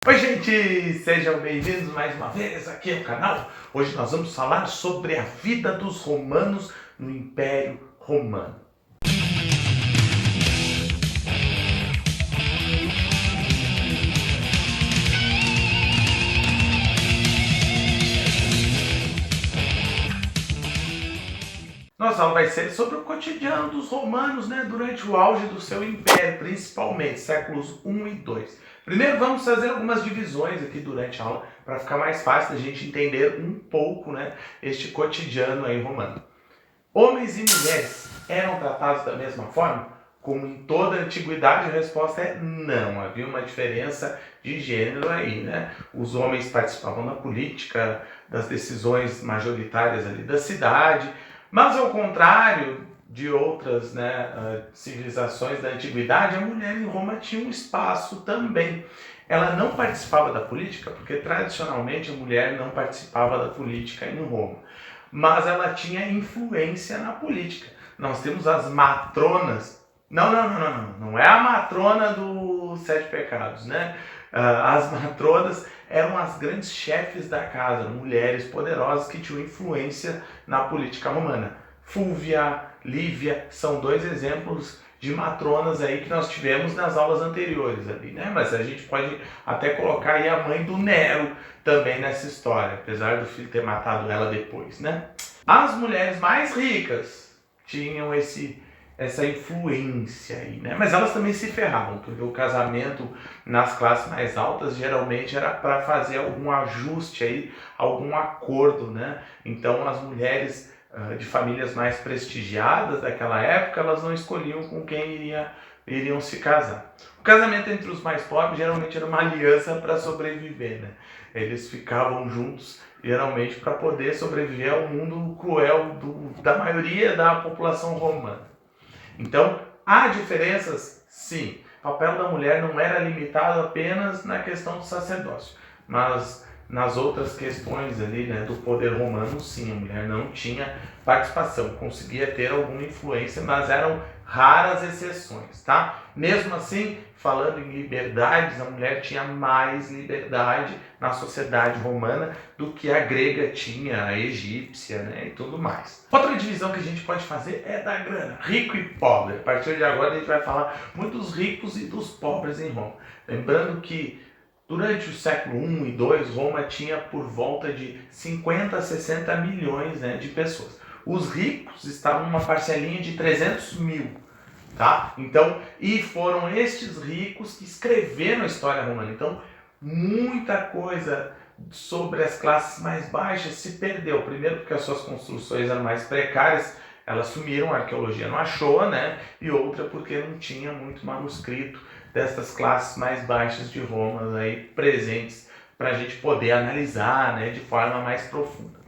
Oi gente, sejam bem-vindos mais uma vez aqui ao canal. Hoje nós vamos falar sobre a vida dos romanos no Império Romano. Nossa aula vai ser sobre o cotidiano dos romanos, durante o auge do seu império, principalmente séculos 1 e 2. Primeiro vamos fazer algumas divisões aqui durante a aula, para ficar mais fácil a gente entender um pouco, este cotidiano aí romano. Homens e mulheres eram tratados da mesma forma? Como em toda a antiguidade, a resposta é não. Havia uma diferença de gênero aí, Os homens participavam da política, das decisões majoritárias ali da cidade, mas ao contrário de outras civilizações da antiguidade, a mulher em Roma tinha um espaço também. Ela não participava da política, porque tradicionalmente a mulher não participava da política em Roma, mas ela tinha influência na política. Nós temos as matronas. Não é a matrona dos 7 pecados, As matronas eram as grandes chefes da casa, mulheres poderosas que tinham influência na política romana. Fúvia, Lívia são 2 exemplos de matronas aí que nós tivemos nas aulas anteriores ali, Mas a gente pode até colocar aí a mãe do Nero também nessa história, apesar do filho ter matado ela depois, As mulheres mais ricas tinham essa influência aí, Mas elas também se ferravam, porque o casamento nas classes mais altas geralmente era para fazer algum ajuste aí, algum acordo, Então as mulheres de famílias mais prestigiadas daquela época, elas não escolhiam com quem iriam se casar. O casamento entre os mais pobres geralmente era uma aliança para sobreviver, Eles ficavam juntos geralmente para poder sobreviver ao mundo cruel da maioria da população romana. Então, há diferenças? Sim. O papel da mulher não era limitado apenas na questão do sacerdócio, mas nas outras questões ali, do poder romano, sim, a mulher não tinha participação, conseguia ter alguma influência, mas eram raras exceções, Mesmo assim, falando em liberdades, a mulher tinha mais liberdade na sociedade romana do que a grega tinha, a egípcia, e tudo mais. Outra divisão que a gente pode fazer é da grana, rico e pobre. A partir de agora a gente vai falar muito dos ricos e dos pobres em Roma. Lembrando que durante o século 1 e 2, Roma tinha por volta de 50 a 60 milhões de pessoas. Os ricos estavam numa parcelinha de 300 mil, Então, e foram estes ricos que escreveram a história romana. Então, muita coisa sobre as classes mais baixas se perdeu. Primeiro porque as suas construções eram mais precárias, elas sumiram, a arqueologia não achou, E outra porque não tinha muito manuscrito dessas classes mais baixas de Roma aí presentes para a gente poder analisar, de forma mais profunda.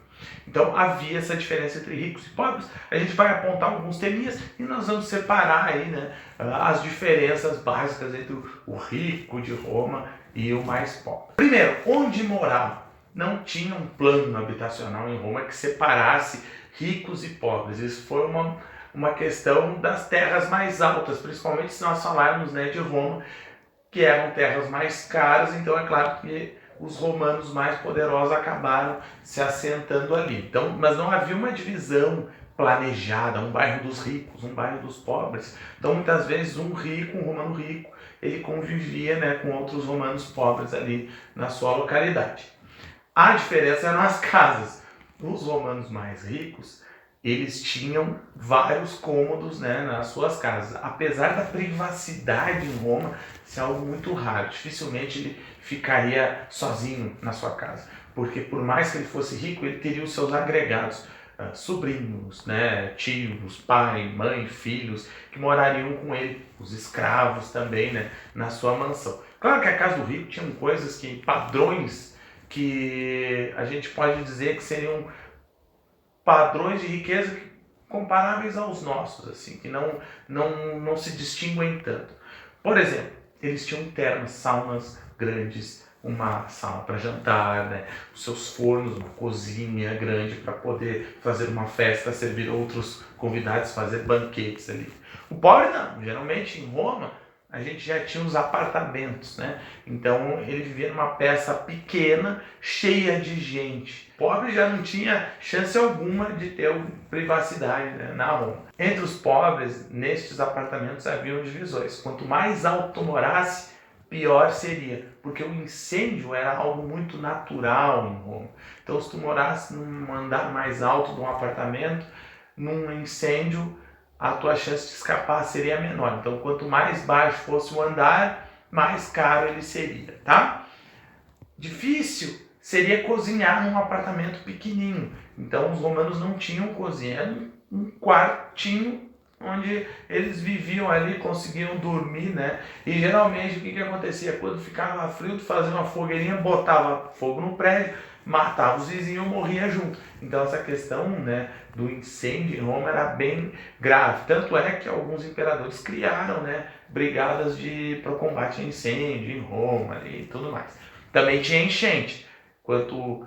Então havia essa diferença entre ricos e pobres. A gente vai apontar alguns teminhas e nós vamos separar aí, as diferenças básicas entre o rico de Roma e o mais pobre. Primeiro, onde morava? Não tinha um plano habitacional em Roma que separasse ricos e pobres. Isso foi uma questão das terras mais altas, principalmente se nós falarmos de Roma, que eram terras mais caras, então é claro que os romanos mais poderosos acabaram se assentando ali. Então, mas não havia uma divisão planejada, um bairro dos ricos, um bairro dos pobres. Então, muitas vezes, um romano rico, ele convivia com outros romanos pobres ali na sua localidade. A diferença eram as casas. Os romanos mais ricos, eles tinham vários cômodos nas suas casas. Apesar da privacidade em Roma ser algo muito raro, dificilmente ele ficaria sozinho na sua casa, porque por mais que ele fosse rico, ele teria os seus agregados, sobrinhos, tios, pai, mãe, filhos, que morariam com ele, os escravos também, na sua mansão. Claro que a casa do rico tinha coisas padrões que a gente pode dizer que seriam padrões de riqueza comparáveis aos nossos, assim, que não se distinguem tanto. Por exemplo, eles tinham termas, saunas grandes, uma sala para jantar, os seus fornos, uma cozinha grande para poder fazer uma festa, servir outros convidados, fazer banquetes ali. O pobre não, geralmente em Roma a gente já tinha os apartamentos, né? Então ele vivia numa peça pequena, cheia de gente. O pobre já não tinha chance alguma de ter privacidade, né, na Roma. Entre os pobres, nestes apartamentos haviam divisões. Quanto mais alto tu morasse, pior seria, porque o incêndio era algo muito natural em Roma. Então se tu morasse num andar mais alto de um apartamento, num incêndio, a tua chance de escapar seria menor. Então, quanto mais baixo fosse o andar, mais caro ele seria, tá? Difícil seria cozinhar num apartamento pequenininho. Então, os romanos não tinham cozinha, era um quartinho onde eles viviam ali, conseguiam dormir, né? E geralmente o que acontecia? Quando ficava frio, tu fazia uma fogueirinha, botava fogo no prédio, matava os vizinhos e morria junto. Então essa questão, né, do incêndio em Roma era bem grave. Tanto é que alguns imperadores criaram, né, brigadas para o combate a incêndio em Roma e tudo mais. Também tinha enchente. Quanto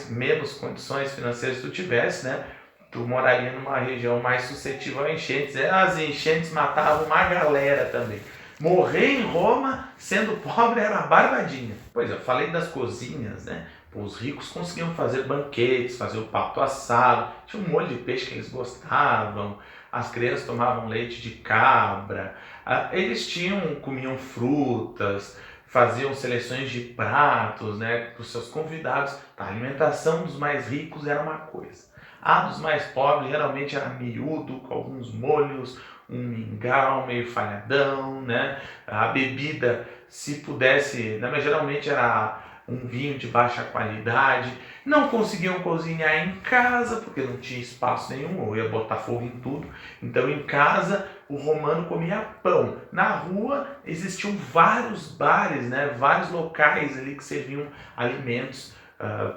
menos condições financeiras tu tivesse, né, tu moraria numa região mais suscetível a enchentes. As enchentes matavam uma galera também. Morrer em Roma sendo pobre era barbadinha. Pois eu falei das cozinhas, né? Os ricos conseguiam fazer banquetes, fazer o pato assado, tinha um molho de peixe que eles gostavam, as crianças tomavam leite de cabra, eles comiam frutas, faziam seleções de pratos, né, para os seus convidados. A alimentação dos mais ricos era uma coisa. A dos mais pobres geralmente era miúdo, com alguns molhos, um mingau meio falhadão, né? A bebida, se pudesse, né, mas geralmente era um vinho de baixa qualidade. Não conseguiam cozinhar em casa, porque não tinha espaço nenhum, ou ia botar fogo em tudo. Então em casa o romano comia pão. Na rua existiam vários bares, né? Vários locais ali que serviam alimentos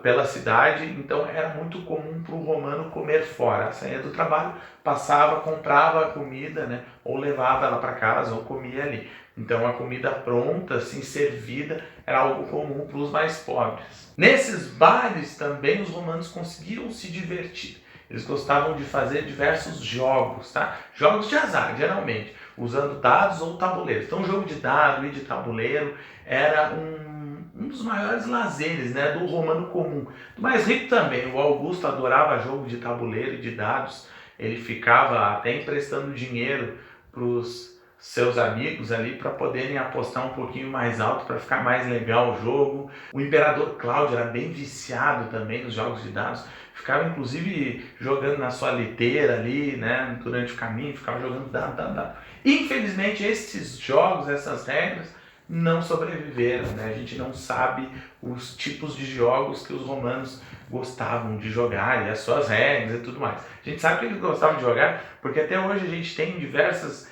pela cidade, então era muito comum para o romano comer fora. Saía do trabalho, passava, comprava a comida, né, ou levava ela para casa ou comia ali. Então a comida pronta, assim, servida, era algo comum para os mais pobres. Nesses bares também os romanos conseguiam se divertir. Eles gostavam de fazer diversos jogos, tá? Jogos de azar, geralmente, usando dados ou tabuleiros. Então o jogo de dado e de tabuleiro era um dos maiores lazeres, né, do romano comum. Do mais rico também, o Augusto adorava jogo de tabuleiro e de dados, ele ficava até emprestando dinheiro para os seus amigos ali para poderem apostar um pouquinho mais alto, para ficar mais legal o jogo. O imperador Cláudio era bem viciado também nos jogos de dados, ficava inclusive jogando na sua liteira ali, né, durante o caminho, ficava jogando dado. Infelizmente esses jogos, essas regras, não sobreviveram, né? A gente não sabe os tipos de jogos que os romanos gostavam de jogar e as suas regras e tudo mais. A gente sabe que eles gostavam de jogar porque até hoje a gente tem diversos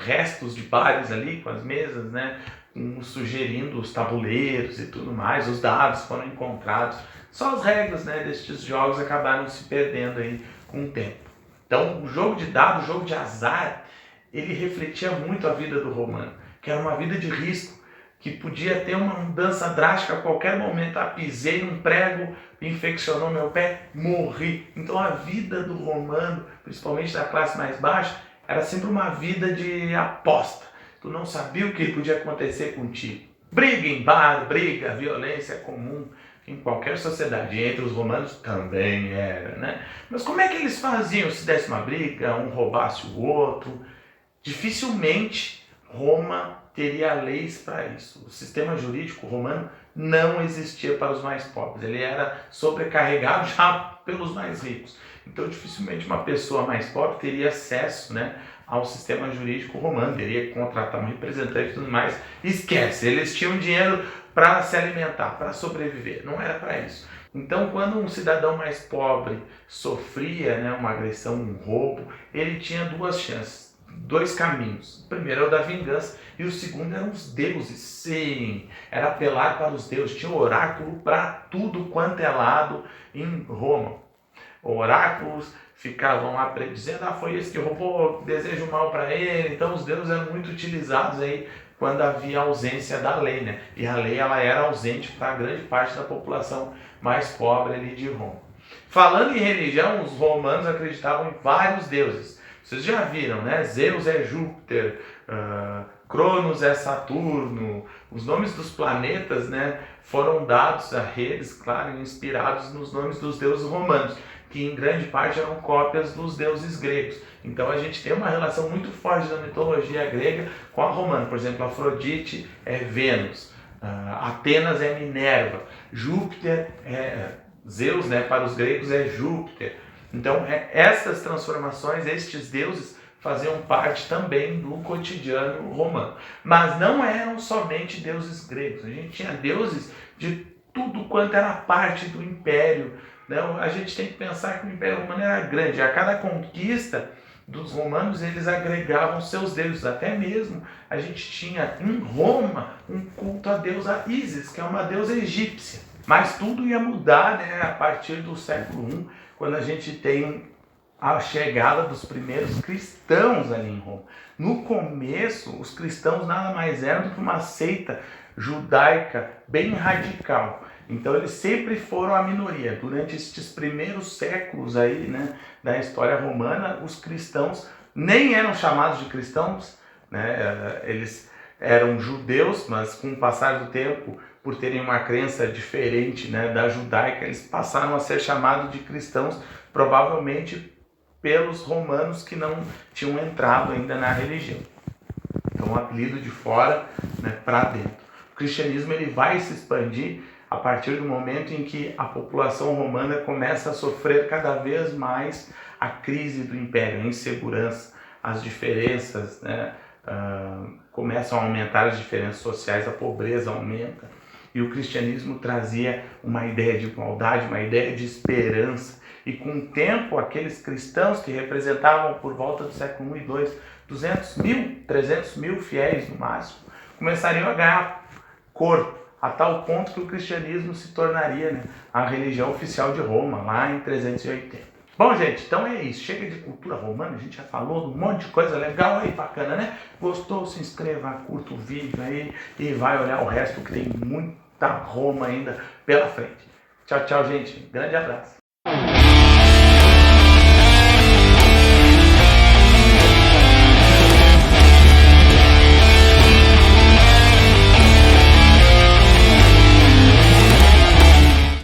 restos de bares ali com as mesas, né? Sugerindo os tabuleiros e tudo mais, os dados foram encontrados. Só as regras, né, destes jogos acabaram se perdendo aí com o tempo. Então o jogo de dados, o jogo de azar, ele refletia muito a vida do romano, que era uma vida de risco, que podia ter uma mudança drástica a qualquer momento. Pisei num prego, infeccionou meu pé, morri. Então a vida do romano, principalmente da classe mais baixa, era sempre uma vida de aposta. Tu não sabia o que podia acontecer contigo. Briga em bar, violência comum em qualquer sociedade. Entre os romanos também era, né? Mas como é que eles faziam se desse uma briga, um roubasse o outro? Dificilmente Roma teria leis para isso. O sistema jurídico romano não existia para os mais pobres. Ele era sobrecarregado já pelos mais ricos. Então, dificilmente uma pessoa mais pobre teria acesso, né, ao sistema jurídico romano. Teria que contratar um representante e tudo mais. Esquece, eles tinham dinheiro para se alimentar, para sobreviver. Não era para isso. Então, quando um cidadão mais pobre sofria, né, uma agressão, um roubo, ele tinha duas chances. Dois caminhos. O primeiro é o da vingança e o segundo eram os deuses. Sim, era apelar para os deuses. Tinha oráculo para tudo quanto é lado em Roma. Oráculos ficavam lá dizendo, foi esse que roubou, desejo mal para ele. Então os deuses eram muito utilizados aí quando havia ausência da lei, né? E a lei ela era ausente para grande parte da população mais pobre ali de Roma. Falando em religião, os romanos acreditavam em vários deuses. Vocês já viram, né? Zeus é Júpiter, Cronos é Saturno. Os nomes dos planetas, né, foram dados a eles, claro, inspirados nos nomes dos deuses romanos, que em grande parte eram cópias dos deuses gregos. Então a gente tem uma relação muito forte da mitologia grega com a romana. Por exemplo, Afrodite é Vênus, Atenas é Minerva, Júpiter é Zeus, né, para os gregos é Júpiter. Então essas transformações, estes deuses faziam parte também do cotidiano romano. Mas não eram somente deuses gregos, a gente tinha deuses de tudo quanto era parte do império. Não, a gente tem que pensar que o Império Romano era grande. A cada conquista dos romanos, eles agregavam seus deuses. Até mesmo a gente tinha em Roma um culto à deusa Ísis, que é uma deusa egípcia. Mas tudo ia mudar, né, a partir do século I, quando a gente tem a chegada dos primeiros cristãos ali em Roma. No começo, os cristãos nada mais eram do que uma seita judaica bem radical. Então eles sempre foram a minoria. Durante estes primeiros séculos aí, né, da história romana, os cristãos nem eram chamados de cristãos, né, eles eram judeus, mas com o passar do tempo, por terem uma crença diferente, né, da judaica, eles passaram a ser chamados de cristãos, provavelmente pelos romanos que não tinham entrado ainda na religião. Então, um apelido de fora, né, para dentro. O cristianismo ele vai se expandir a partir do momento em que a população romana começa a sofrer cada vez mais a crise do império, a insegurança, as diferenças, né, começam a aumentar as diferenças sociais, a pobreza aumenta. E o cristianismo trazia uma ideia de igualdade, uma ideia de esperança. E com o tempo, aqueles cristãos que representavam por volta do século I e II, 200 mil, 300 mil fiéis no máximo, começariam a ganhar corpo, a tal ponto que o cristianismo se tornaria, né, a religião oficial de Roma, lá em 380. Bom, gente, então é isso. Chega de cultura romana, a gente já falou de um monte de coisa legal aí, bacana, né? Gostou? Se inscreva, curta o vídeo aí e vai olhar o resto, que tem muita Roma ainda pela frente. Tchau, tchau, gente. Grande abraço.